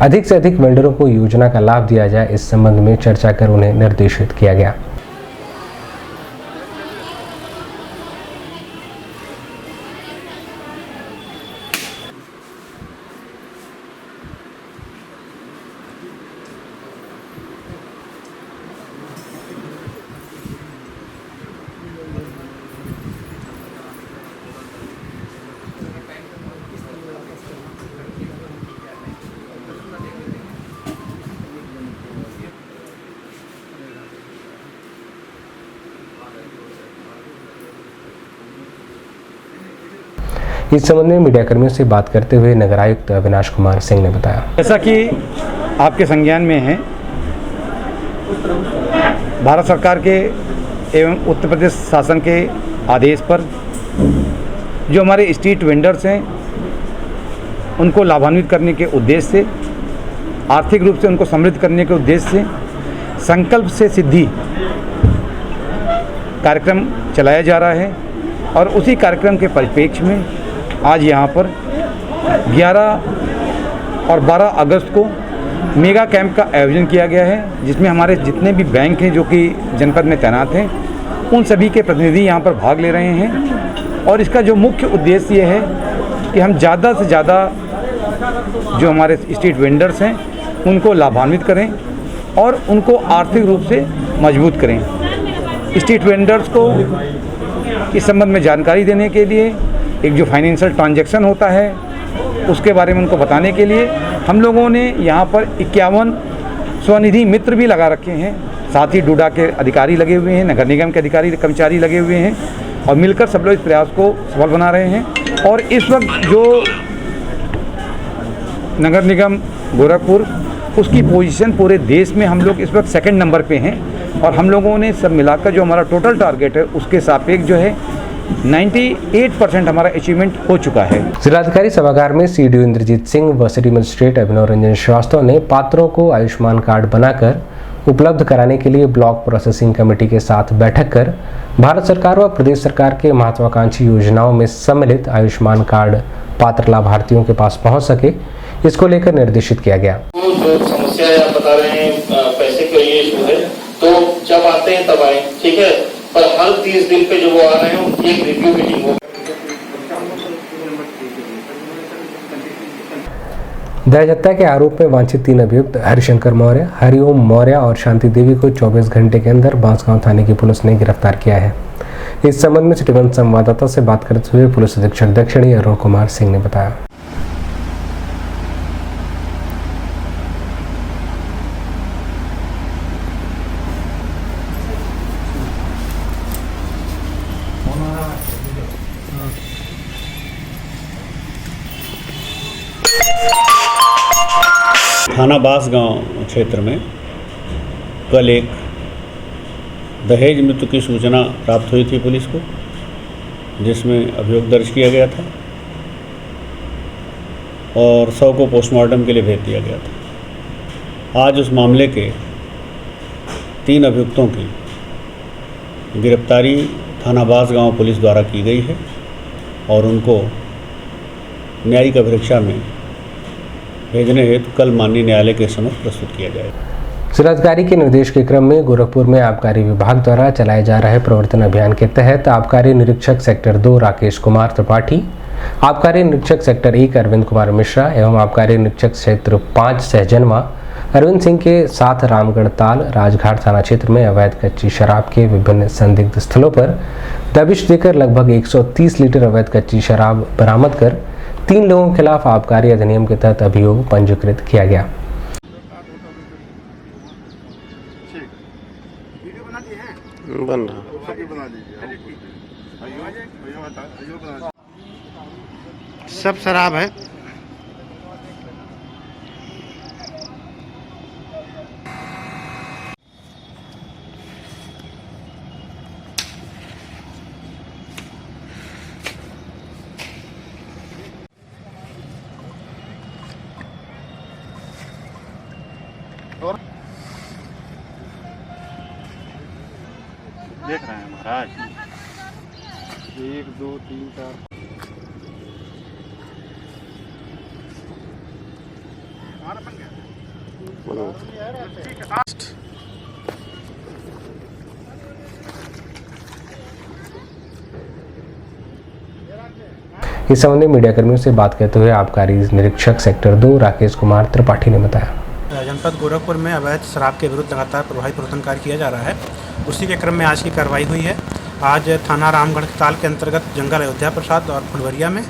अधिक वेंडरों को योजना का लाभ दिया जाए, इस संबंध में चर्चा कर उन्हें निर्देशित किया गया। इस संबंध में मीडिया कर्मियों से बात करते हुए नगर आयुक्त अविनाश कुमार सिंह ने बताया, जैसा कि आपके संज्ञान में है, भारत सरकार के एवं उत्तर प्रदेश शासन के आदेश पर जो हमारे स्ट्रीट वेंडर्स हैं उनको लाभान्वित करने के उद्देश्य से, आर्थिक रूप से उनको समृद्ध करने के उद्देश्य से संकल्प से सिद्धि कार्यक्रम चलाया जा रहा है और उसी कार्यक्रम के परिप्रेक्ष्य में आज यहाँ पर 11 और 12 अगस्त को मेगा कैंप का आयोजन किया गया है, जिसमें हमारे जितने भी बैंक हैं जो कि जनपद में तैनात हैं उन सभी के प्रतिनिधि यहाँ पर भाग ले रहे हैं और इसका जो मुख्य उद्देश्य ये है कि हम ज़्यादा से ज़्यादा जो हमारे स्ट्रीट वेंडर्स हैं उनको लाभान्वित करें और उनको आर्थिक रूप से मजबूत करें। स्ट्रीट वेंडर्स को इस संबंध में जानकारी देने के लिए एक जो फाइनेंशियल ट्रांजैक्शन होता है उसके बारे में उनको बताने के लिए हम लोगों ने यहाँ पर 51 स्वनिधि मित्र भी लगा रखे हैं। साथ ही डूडा के अधिकारी लगे हुए हैं, नगर निगम के अधिकारी कर्मचारी लगे हुए हैं और मिलकर सब लोग इस प्रयास को सफल बना रहे हैं। और इस वक्त जो नगर निगम गोरखपुर उसकी पोजीशन पूरे देश में हम लोग इस वक्त 2nd नंबर पे हैं और हम लोगों ने सब मिलाकर जो हमारा टोटल टारगेट है उसके सापेक्ष जो है 98% हमारा अचीवमेंट हो चुका है। जिलाधिकारी सभागार में सीडीओ इंद्रजीत सिंह व सिटी मजिस्ट्रेट अभिनव रंजन श्रीवास्तव ने पात्रों को आयुष्मान कार्ड बनाकर उपलब्ध कराने के लिए ब्लॉक प्रोसेसिंग कमेटी के साथ बैठक कर भारत सरकार व प्रदेश सरकार के महत्वाकांक्षी योजनाओं में सम्मिलित आयुष्मान कार्ड पात्र लाभार्थियों के पास पहुंच सके, इसको लेकर निर्देशित किया गया। जो समस्या आप बता रहे हैं पैसे के लिए इशू है, तो जब आते हैं तब आए, ठीक है, पर हर 30 दिन पे जो वो आ रहे हैं उनकी एक रिव्यू मीटिंग हो। दहेज हत्या के आरोप में वांछित 3 अभियुक्त हरिशंकर मौर्य, हरिओम मौर्य और शांति देवी को 24 घंटे के अंदर बांसगांव थाने की पुलिस ने गिरफ्तार किया है। इस संबंध में सिटी वन संवाददाता से बात करते हुए पुलिस अधीक्षक दक्षिणी अरुण कुमार सिंह ने बताया। थाना बांसगांव क्षेत्र में कल एक दहेज मृत्यु की सूचना प्राप्त हुई थी पुलिस को, जिसमें अभियोग दर्ज किया गया था और शव को पोस्टमार्टम के लिए भेज दिया गया था। आज उस मामले के 3 अभियुक्तों की गिरफ्तारी थाना बांसगांव पुलिस द्वारा की गई है और उनको न्यायिक अभिरक्षा में भेजने हेतु कल माननीय न्यायालय के समक्ष प्रस्तुत किया जाएगा। जिलाधिकारी के निर्देश के क्रम में गोरखपुर में आबकारी विभाग द्वारा चलाए जा रहे प्रवर्तन अभियान के तहत आबकारी निरीक्षक सेक्टर 2 राकेश कुमार त्रिपाठी, आबकारी निरीक्षक सेक्टर 1 अरविंद कुमार मिश्रा एवं आबकारी निरीक्षक क्षेत्र 5 सहजनवा अरविंद सिंह के साथ रामगढ़ ताल राजघाट थाना क्षेत्र में अवैध कच्ची शराब के विभिन्न संदिग्ध स्थलों पर दबिश देकर लगभग 130 लीटर अवैध कच्ची शराब बरामद कर 3 लोगों के खिलाफ आबकारी अधिनियम के तहत अभियोग पंजीकृत किया गया। बन रहा सब शराब है। देख रहे हैं महाराज, 1 2 3 4 इस संबंध में मीडिया कर्मियों से बात करते हुए आबकारी निरीक्षक सेक्टर 2 राकेश कुमार त्रिपाठी ने बताया। जनपद गोरखपुर में अवैध शराब के विरुद्ध लगातार प्रभावी प्रवर्तन कार्य किया जा रहा है। उसी के क्रम में आज की कार्रवाई हुई है। आज थाना रामगढ़ ताल के अंतर्गत जंगल अयोध्या प्रसाद और फुलवरिया में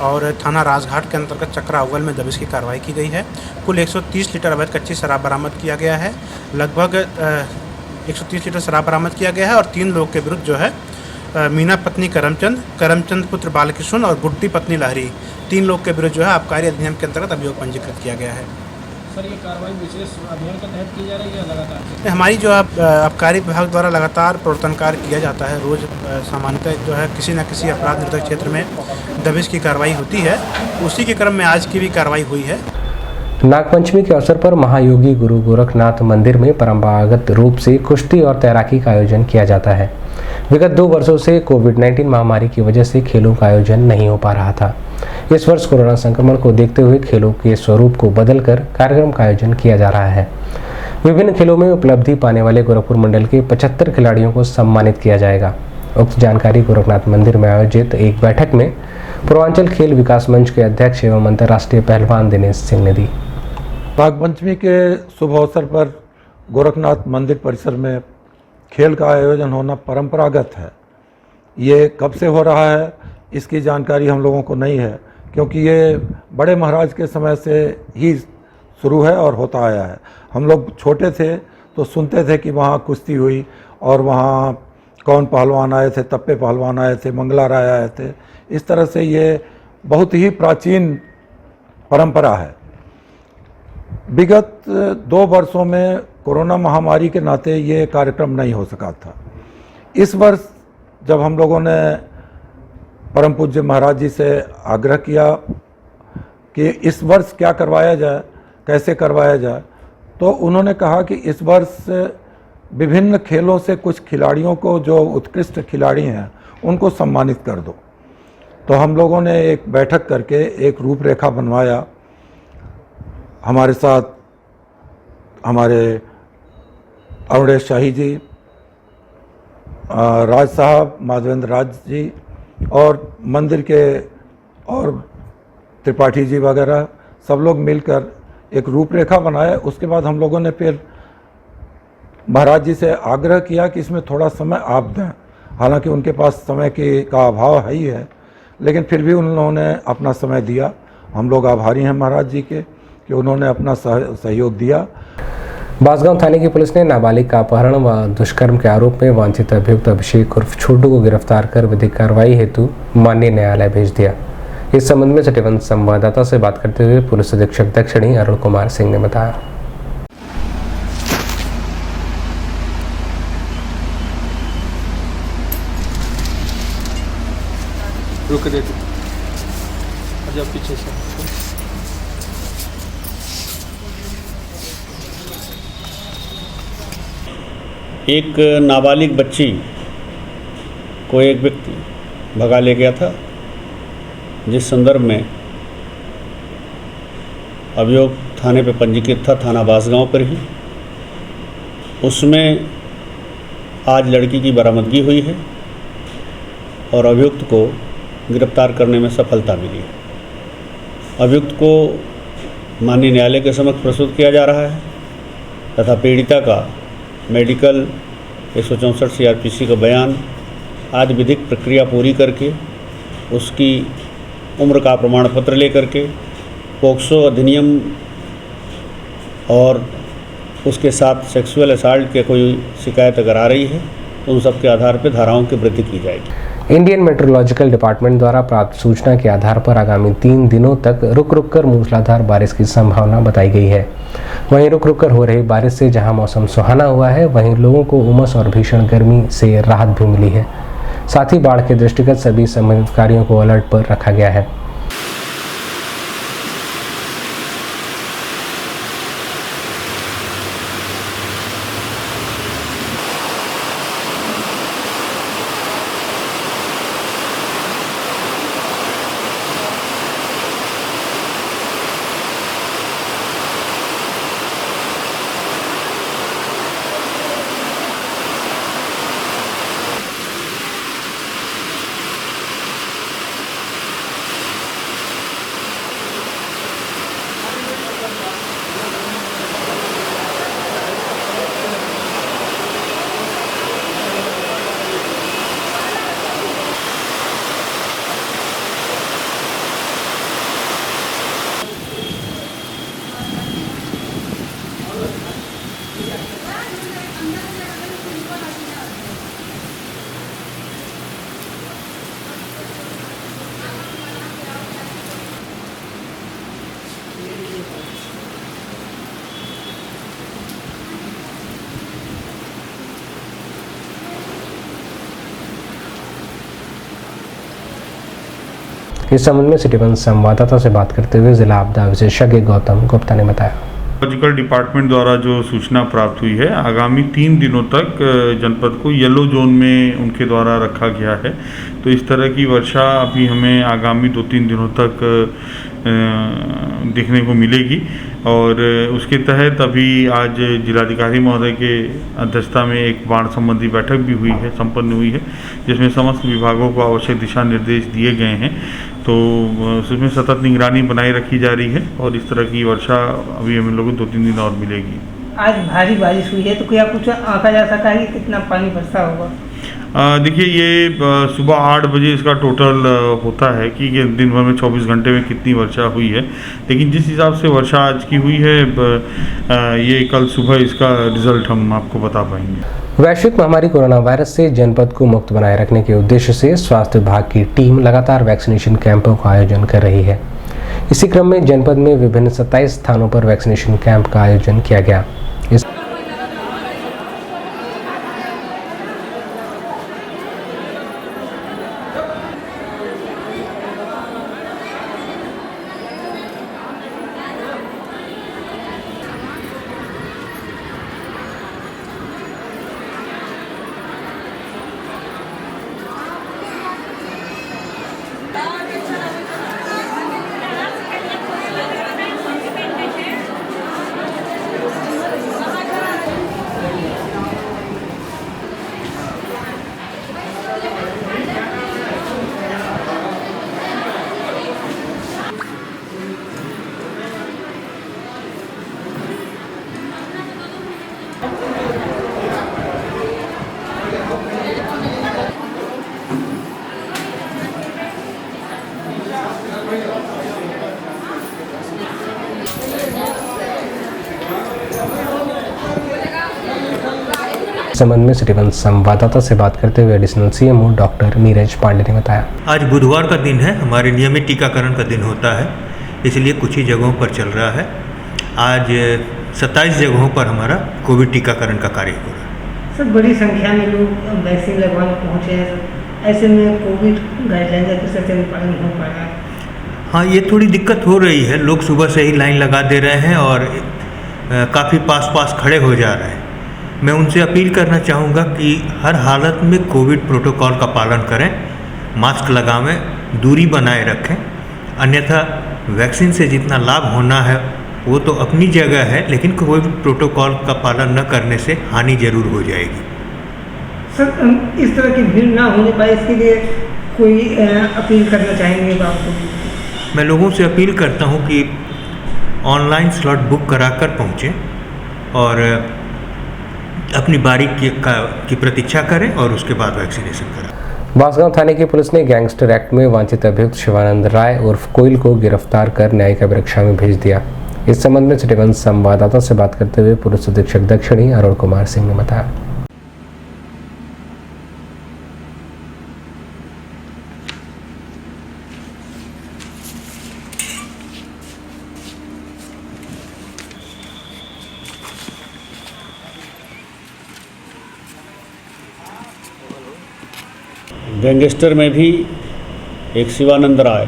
और थाना राजघाट के अंतर्गत चक्रा अव्वल में दबिश की कार्रवाई की गई है। कुल 130 लीटर अवैध कच्ची शराब बरामद किया गया है। लगभग 130 लीटर शराब बरामद किया गया है और 3 लोग के विरुद्ध जो है मीना पत्नी करमचंद पुत्र बालकृष्ण और गुड्डी पत्नी लहरी, 3 लोग के विरुद्ध जो है आबकारी अधिनियम के अंतर्गत अभियोग पंजीकृत किया गया है। सर, ये कार्रवाई विशेष अभियान के तहत की जा रही है लगातार? हमारी जो आबकारी विभाग द्वारा लगातार प्रवर्तन कार्य किया जाता है। रोज सामान्यतः जो है किसी न किसी अपराध निरोधक क्षेत्र में दबिश की कार्रवाई होती है। उसी के क्रम में आज की भी कार्रवाई हुई है। नागपंचमी के अवसर पर महायोगी गुरु गोरखनाथ मंदिर में परंपरागत रूप से कुश्ती और तैराकी का आयोजन किया जाता है। विगत 2 वर्षों से कोविड-19 महामारी की वजह से खेलों का आयोजन नहीं हो पा रहा था। इस वर्ष कोरोना संक्रमण को देखते हुए खेलों के स्वरूप को बदलकर कार्यक्रम का आयोजन किया जा रहा है। विभिन्न खेलों में उपलब्धि पाने वाले गोरखपुर मंडल के 75 खिलाड़ियों को सम्मानित किया जाएगा। उक्त जानकारी गोरखनाथ मंदिर में आयोजित एक बैठक में पूर्वांचल खेल विकास मंच के अध्यक्ष एवं अंतर्राष्ट्रीय पहलवान दिनेश सिंह ने दी। नागपंचमी के शुभ अवसर पर गोरखनाथ मंदिर परिसर में खेल का आयोजन होना परंपरागत है। ये कब से हो रहा है इसकी जानकारी हम लोगों को नहीं है, क्योंकि ये बड़े महाराज के समय से ही शुरू है और होता आया है। हम लोग छोटे थे तो सुनते थे कि वहाँ कुश्ती हुई और वहाँ कौन पहलवान आए थे, तप्पे पहलवान आए थे, मंगला राय आए थे। इस तरह से ये बहुत ही प्राचीन परंपरा है। विगत 2 वर्षों में कोरोना महामारी के नाते ये कार्यक्रम नहीं हो सका था। इस वर्ष जब हम लोगों ने परम पूज्य महाराज जी से आग्रह किया कि इस वर्ष क्या करवाया जाए, कैसे करवाया जाए, तो उन्होंने कहा कि इस वर्ष विभिन्न खेलों से कुछ खिलाड़ियों को, जो उत्कृष्ट खिलाड़ी हैं, उनको सम्मानित कर दो। तो हम लोगों ने एक बैठक करके एक रूपरेखा बनवाया। हमारे साथ हमारे अरुणेश शाही जी, राज साहब, माधवेंद्र राज जी और मंदिर के और त्रिपाठी जी वगैरह सब लोग मिलकर एक रूपरेखा बनाया। उसके बाद हम लोगों ने फिर महाराज जी से आग्रह किया कि इसमें थोड़ा समय आप दें। हालांकि उनके पास समय का अभाव है ही है, लेकिन फिर भी उन्होंने अपना समय दिया। हम लोग आभारी हैं महाराज जी के कि उन्होंने अपना सहयोग दिया। बांसगांव थाने की पुलिस ने नाबालिग का अपहरण व दुष्कर्म के आरोप में वांछित अभियुक्त अभिषेक उर्फ छोटू को गिरफ्तार कर विधिक कार्रवाई हेतु माननीय न्यायालय भेज दिया। इस संबंध में सिटी वन संवाददाता से बात करते हुए पुलिस अधीक्षक दक्षिणी अरुण कुमार सिंह ने बताया। रुक दे तू, आजा पीछे से। एक नाबालिग बच्ची को एक व्यक्ति भगा ले गया था, जिस संदर्भ में अभियोग थाने पे पंजीकृत था, थाना बांसगांव पर ही। उसमें आज लड़की की बरामदगी हुई है और अभियुक्त को गिरफ्तार करने में सफलता मिली है। अभियुक्त को माननीय न्यायालय के समक्ष प्रस्तुत किया जा रहा है तथा पीड़िता का मेडिकल 164 CRPC का बयान आदि विधिक प्रक्रिया पूरी करके उसकी उम्र का प्रमाण पत्र लेकर के पोक्सो अधिनियम और उसके साथ सेक्सुअल असॉल्ट के कोई शिकायत अगर आ रही है तो उन सब के आधार पर धाराओं की वृद्धि की जाएगी। इंडियन मेट्रोलॉजिकल डिपार्टमेंट द्वारा प्राप्त सूचना के आधार पर आगामी 3 दिनों तक रुक रुक कर मूसलाधार बारिश की संभावना बताई गई है। वहीं रुक रुक कर हो रही बारिश से जहां मौसम सुहाना हुआ है, वहीं लोगों को उमस और भीषण गर्मी से राहत भी मिली है। साथ ही बाढ़ के दृष्टिगत सभी संबंधित कार्यों को अलर्ट पर रखा गया है। इस संबंध में सिटी वन संवाददाता से बात करते हुए जिला आपदा विशेषज्ञ गौतम गुप्ता ने बताया। मेट्रोलॉजिकल डिपार्टमेंट द्वारा जो सूचना प्राप्त हुई है, आगामी 3 दिनों तक जनपद को येलो जोन में उनके द्वारा रखा गया है। तो इस तरह की वर्षा अभी हमें आगामी 2-3 दिनों तक देखने को मिलेगी। और उसके तहत अभी आज जिलाधिकारी महोदय के अध्यक्षता में एक बाढ़ संबंधी बैठक भी संपन्न हुई है, जिसमें समस्त विभागों को आवश्यक दिशा निर्देश दिए गए हैं। तो उसमें सतत निगरानी बनाए रखी जा रही है और इस तरह की वर्षा अभी हम लोगों को 2-3 दिन और मिलेगी। आज भारी बारिश हुई है, तो क्या कुछ आंका जा सका है कि कितना पानी बरसा होगा? देखिए, ये सुबह 8 बजे इसका टोटल होता है कि दिन भर में 24 घंटे में कितनी वर्षा हुई है, लेकिन जिस हिसाब से वर्षा आज की हुई है ये कल सुबह इसका रिजल्ट हम आपको बता पाएंगे। वैश्विक महामारी कोरोना वायरस से जनपद को मुक्त बनाए रखने के उद्देश्य से स्वास्थ्य विभाग की टीम लगातार वैक्सीनेशन कैंपों का आयोजन कर रही है। इसी क्रम में जनपद में विभिन्न 27 स्थानों पर वैक्सीनेशन कैंप का आयोजन किया गया। संबंध में सिटी वन संवाददाता से बात करते हुए additional CMO doctor Neeraj Pandey ने बताया, आज बुधवार का दिन है, हमारे नियमित टीकाकरण का दिन होता है, इसलिए कुछ ही जगहों पर चल रहा है। आज 27 जगहों पर हमारा कोविड टीकाकरण का कार्य हो रहा है। सर, बड़ी संख्या में लोग वैक्सीन लगवाने पहुँचे हैं, ऐसे में कोविड गाइडलाइन का किस तरह से पालन हो पा रहा है? हाँ, ये थोड़ी दिक्कत हो रही है, लोग सुबह से ही लाइन लगा दे रहे हैं और काफ़ी पास खड़े हो जा रहे हैं। मैं उनसे अपील करना चाहूँगा कि हर हालत में कोविड प्रोटोकॉल का पालन करें, मास्क लगावें, दूरी बनाए रखें, अन्यथा वैक्सीन से जितना लाभ होना है वो तो अपनी जगह है, लेकिन कोविड प्रोटोकॉल का पालन न करने से हानि जरूर हो जाएगी। सर, इस तरह की भीड़ ना होने पाए, इसके लिए कोई अपील करना चाहेंगे आपको? मैं लोगों से अपील करता हूं कि ऑनलाइन स्लॉट बुक कराकर पहुंचें और अपनी बारी की प्रतीक्षा करें और उसके बाद वैक्सीनेशन कराएं। बांसगांव थाने की पुलिस ने गैंगस्टर एक्ट में वांछित अभियुक्त शिवानंद राय उर्फ कोयल को गिरफ्तार कर न्यायिक अभिरक्षा में भेज दिया। इस संबंध में सिटी वन संवाददाता से बात करते हुए पुलिस अधीक्षक दक्षिणी अरुण कुमार सिंह ने बताया, गैंगस्टर में भी एक शिवानंद राय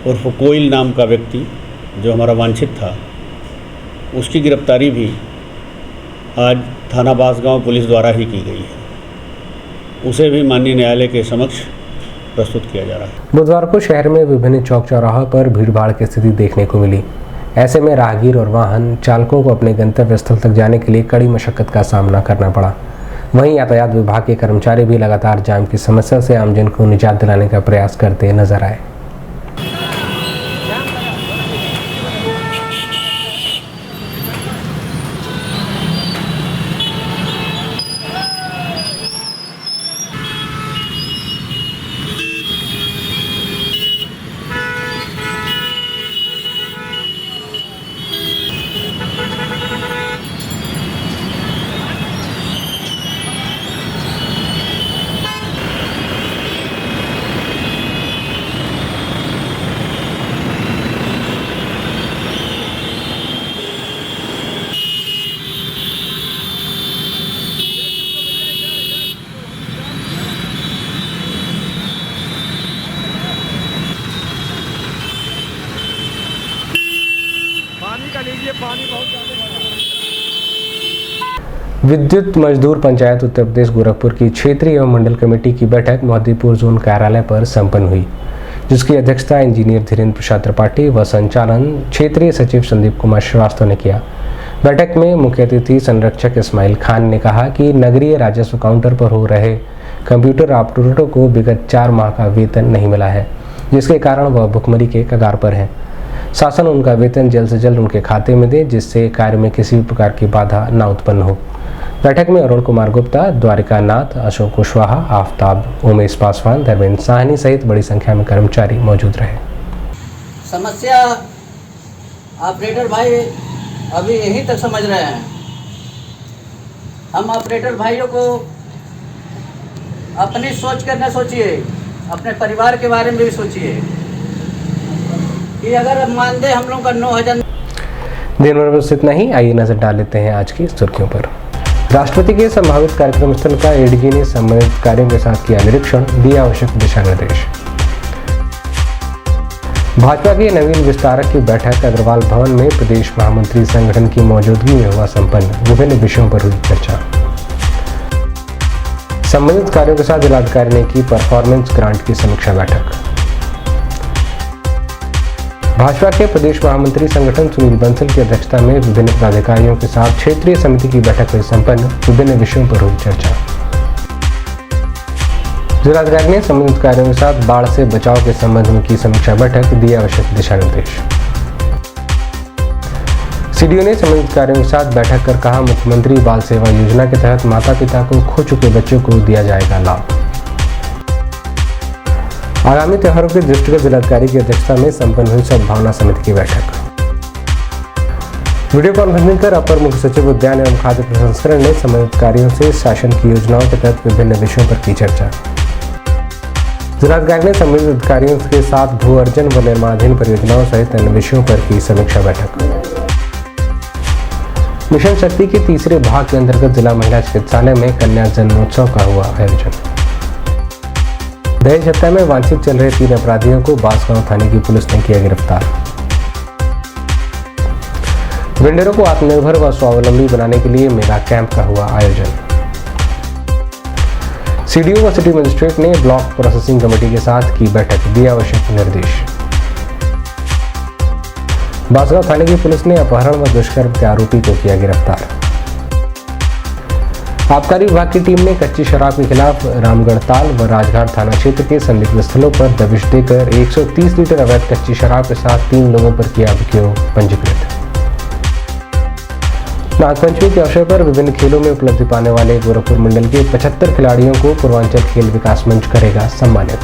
उर्फ कोयल नाम का व्यक्ति जो हमारा वांछित था, उसकी गिरफ्तारी भी आज थाना बांसगांव पुलिस द्वारा ही की गई है। उसे भी माननीय न्यायालय के समक्ष प्रस्तुत किया जा रहा है। बुधवार को शहर में विभिन्न चौक चौराहों पर भीड़भाड़ की स्थिति देखने को मिली। ऐसे में राहगीर और वाहन चालकों को अपने गंतव्य स्थल तक जाने के लिए कड़ी मशक्कत का सामना करना पड़ा। वहीं यातायात विभाग के कर्मचारी भी लगातार जाम की समस्या से आमजन को निजात दिलाने का प्रयास करते नजर आए। विद्युत मजदूर पंचायत उत्तर प्रदेश गोरखपुर की क्षेत्रीय एवं मंडल कमेटी की बैठक मोहद्दीपुर जोन कार्यालय पर संपन्न हुई। जिसकी अध्यक्षता इंजीनियर धीरेन्द्र प्रसाद त्रिपाठी व संचालन क्षेत्रीय सचिव संदीप कुमार श्रीवास्तव ने किया। बैठक में मुख्य अतिथि संरक्षक इस्माइल खान ने कहा कि नगरीय राजस्व काउंटर पर हो रहे कंप्यूटर ऑपरेटरों को विगत 4 माह का वेतन नहीं मिला है, जिसके कारण वह भुखमरी के कगार पर हैं। शासन उनका वेतन जल्द से जल्द उनके खाते में दे, जिससे कार्य में किसी भी प्रकार की बाधा न उत्पन्न हो। बैठक में अरुण कुमार गुप्ता, द्वारिका नाथ, अशोक कुशवाहा, आफ्ताब, उमेश पासवान, धर्मेंद्र साहनी सहित बड़ी संख्या में कर्मचारी मौजूद रहे। समस्या ऑपरेटर भाई अभी यहीं तक समझ रहे हैं। हम ऑपरेटर भाइयों को अपनी सोच कर न सोचिए, अपने परिवार के बारे में भी सोचिए कि अगर मान दे हम लोग का 9,000। दिन भर बस इतना ही। आइए नजर डाल लेते हैं आज की सुर्खियों पर। राष्ट्रपति के संभावित कार्यक्रम स्थल का एडीजी ने संबंधित कार्यों के साथ किया निरीक्षण, दिए आवश्यक दिशा निर्देश। भाजपा के नवीन विस्तारक की बैठक अग्रवाल भवन में प्रदेश महामंत्री संगठन की मौजूदगी में हुआ संपन्न, विभिन्न विषयों पर हुई चर्चा। संबंधित कार्यों के साथ जिलाधिकारी ने की परफॉर्मेंस ग्रांट की समीक्षा बैठक। भाजपा के प्रदेश महामंत्री संगठन सुनील बंसल की अध्यक्षता में विभिन्न पदाधिकारियों के साथ क्षेत्रीय समिति की बैठक हुई संपन्न, विभिन्न विषयों पर हुई चर्चा। जिलाधिकारी ने संबंधित कार्यों के साथ बाढ़ से बचाव के संबंध में की समीक्षा बैठक, दिए आवश्यक दिशा निर्देश। सीडीओ ने संबंधित कार्यों के साथ बैठक कर कहा, मुख्यमंत्री बाल सेवा योजना के तहत माता पिता को खो चुके बच्चों को दिया जाएगा लाभ। आगामी त्योहारों के दृष्टिगत जिलाधिकारी की अध्यक्षता में संपन्न हुई सद्भावना समिति की बैठक। वीडियो कॉन्फ्रेंसिंग कर अपर मुख्य सचिव उद्यान एवं खाद्य प्रसंस्करण ने संबंधित कार्यों से शासन की योजनाओं के तहत विभिन्न विषयों पर की चर्चा। जिलाधिकारी ने संबंधित अधिकारियों के साथ भू अर्जन व निर्माणाधीन परियोजनाओं सहित अन्य विषयों पर की समीक्षा बैठक। मिशन शक्ति के तीसरे भाग के अंतर्गत जिला महिला चिकित्सालय में कन्या जन्मोत्सव का हुआ आयोजन। दहेज हत्या में वांछित चल रहे 3 अपराधियों को बांसगांव थाने की पुलिस ने किया गिरफ्तार। वेंडरों को आत्मनिर्भर व स्वावलंबी बनाने के लिए मेगा कैंप का हुआ आयोजन। सीडीओ व सिटी मजिस्ट्रेट ने ब्लॉक प्रोसेसिंग कमेटी के साथ की बैठक, दिए आवश्यक निर्देश। बांसगांव थाने की पुलिस ने अपहरण व दुष्कर्म के आरोपी को किया गिरफ्तार। आबकारी विभाग की टीम ने कच्ची शराब के खिलाफ रामगढ़ताल व राजघाट थाना क्षेत्र के संदिग्ध स्थलों पर दबिश देकर 130 लीटर अवैध कच्ची शराब के साथ 3 लोगों पर किया अभियोग पंजीकृत। नागपंचमी के अवसर पर विभिन्न खेलों में उपलब्धि पाने वाले गोरखपुर मंडल के 75 खिलाड़ियों को पूर्वांचल खेल विकास मंच करेगा सम्मानित।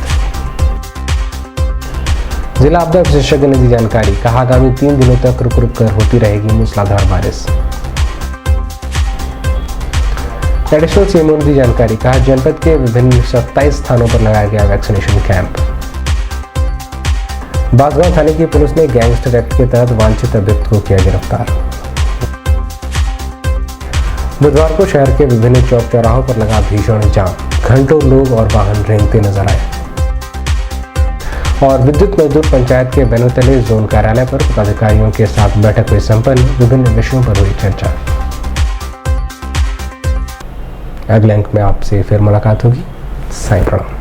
जिला आपदा विशेषज्ञ ने दी जानकारी, कहा आगामी 3 दिनों तक रुक रुक कर होती रहेगी मूसलाधार बारिश। एडिशनल सीएमओ ने दी जानकारी, कहा जनपद के विभिन्न 27 स्थानों पर लगाया गया वैक्सीनेशन कैंप। बांसगांव थाने की पुलिस ने गैंगस्टर एक्ट के तहत वांछित अभियुक्त को किया गिरफ्तार। बुधवार को शहर के विभिन्न चौक चौराहों पर लगा भीषण जाम, घंटों लोग और वाहन रेंगते नजर आए। और विद्युत मजदूर पंचायत के बैनोतले जोन कार्यालय पर पदाधिकारियों के साथ बैठक हुई संपन्न, विभिन्न विषयों पर हुई चर्चा। अगले अंक में आपसे फिर मुलाकात होगी। साईं प्रणाम।